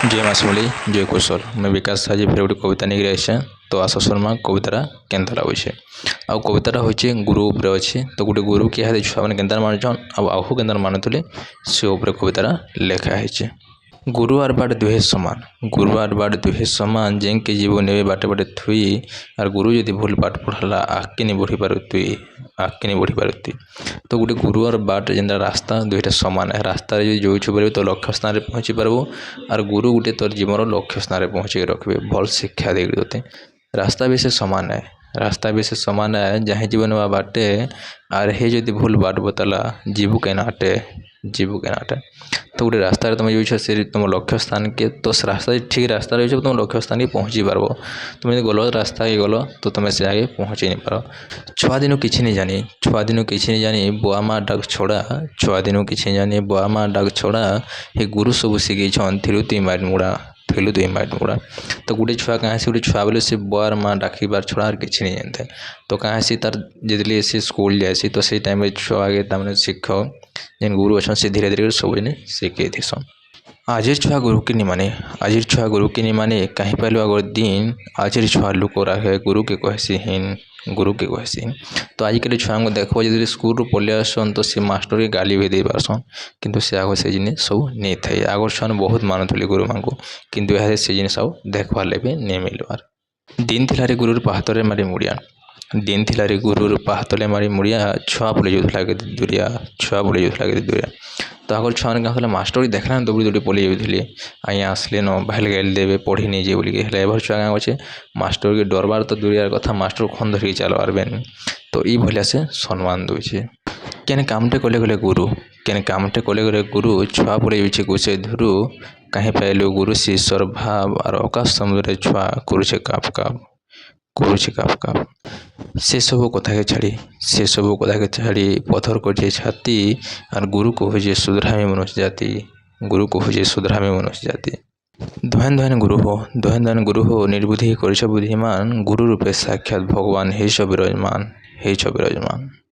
जय माँ समली जय कुशल मैं विकास साजी फिर गोटे कविता नहीं रही तो आशा शर्मा कविता केन्ता लगुचे आ कविता हूँ गुरु उपर अच्छे तो गोटे गुरु किए छुआ मैंने केन्ता मानुछन आहू केन्ता मानुले से उपर कविता लेखाही गुरु आर बाट दुहे समान गुरु आर बाट दुहे समान जेंके जीव ने बाटे बाटे थुई आर गुरु यदि भूल पाठ पढ़ला आगे नहीं बढ़ी पारुती आगे नहीं बढ़ी पारुती तो गोटे गुरु आर बाट जेनता रास्ता दुईटा सामान है रास्ता जो जो तो लक्ष्य स्थान पहुँची पारबो आर गुरु गोटे तोर जीवन लक्ष्य स्थान पहुँचे रखे भल शिक्षा दे तोते रास्ता भी से सामान है रास्ता भी से सामान है जहाँ जीवन बाटे आर हे जदि भूल बाट बताला जीवु के नाटे तो गोटे रास्ता तुम जो से तुम लक्ष्य स्थान के तो रास्ता ठीक रास्ता रही तुम लक्ष्य स्थान के पहुँची पार तुम यदि गल रास्ता के गल तो तुम से आगे पहुँची नहीं पार छुआ दिन किसी नहीं जानी छुआ दिन किसी नहीं जानी बुआ माँ डाक छोड़ा छुआ दिन किसी नहीं जानी बुआ माँ डाक छोड़ा हे गुरु सब शिखे थिलु तुई मार मुड़ा थिलु तुई मार मुड़ा तो गोटे छुआ कहाँ से गोटे छुआ बोले से बुआर माँ डाकिबार छोड़ा और किसी नहीं जानते तो कहाँ से तार जितने से स्कूल जाए तो से टाइम छुआ आगे तमें शिक्षक जेन गुरु अच्छा से धीरे धीरे सब जने शिखे थीसन आजिर छुआ गुरु के नहीं माने आजिर छुआ गुरु के नहीं माने कहीं पहलू अगर दिन आजिर छुआ लुक रखे गुरु के कहसीहीन गुरु के कहसीहीन तो आजिकल छुआ को देखो जब स्कूल पलि आसन तो सी मास्टर के गाली भी दे पारसन किंतु से आग से जिन सब नहीं थे आगर छुआ बहुत मानुले गुरु माँ को किंतु यह से जिन सब देखबार लगे नहीं मिलबार दिन थिलारे गुरुर पाहतरे मारी मुड़िया दिन थिलारे गुरुर पाहतले मारी मुड़िया छुआ पलि जाऊला के दूरिया छुआ पलि जाऊला के दूरिया तो आगर छुआ मैंने क्या मास्टर देखला दौड़ी दौड़ी पलि जाऊे आज्ञा आसले न भाई गाइल देवे पढ़ी नहीं जे बोलिए एभर छुआ क्या अच्छे मास्टर के डरबार तो दूरियार कथा मास्टर खन धरिक चलबार बेन तो ये भलिया से सम्मान दूचे केने कामटे कले गले गुरु केने कामटे कले गले गुरु छुआ पड़े जाऊे गुचे धुरु कहीं पाइलु गुरु शिष्यर भाव और आकाश समुद्र छुआ करुचे काप काप करुचे काप काप से सब कथा के छाड़ी पथर कर छाती और गुरु को हुए सुधरामी मनुष्य जाति गुरु को हुए सुधरामी मनुष्य जाति धन धन गुरु हो निर्बुद्धि कर बुद्धिमान गुरु रूपे साक्षात भगवान हे विराजमान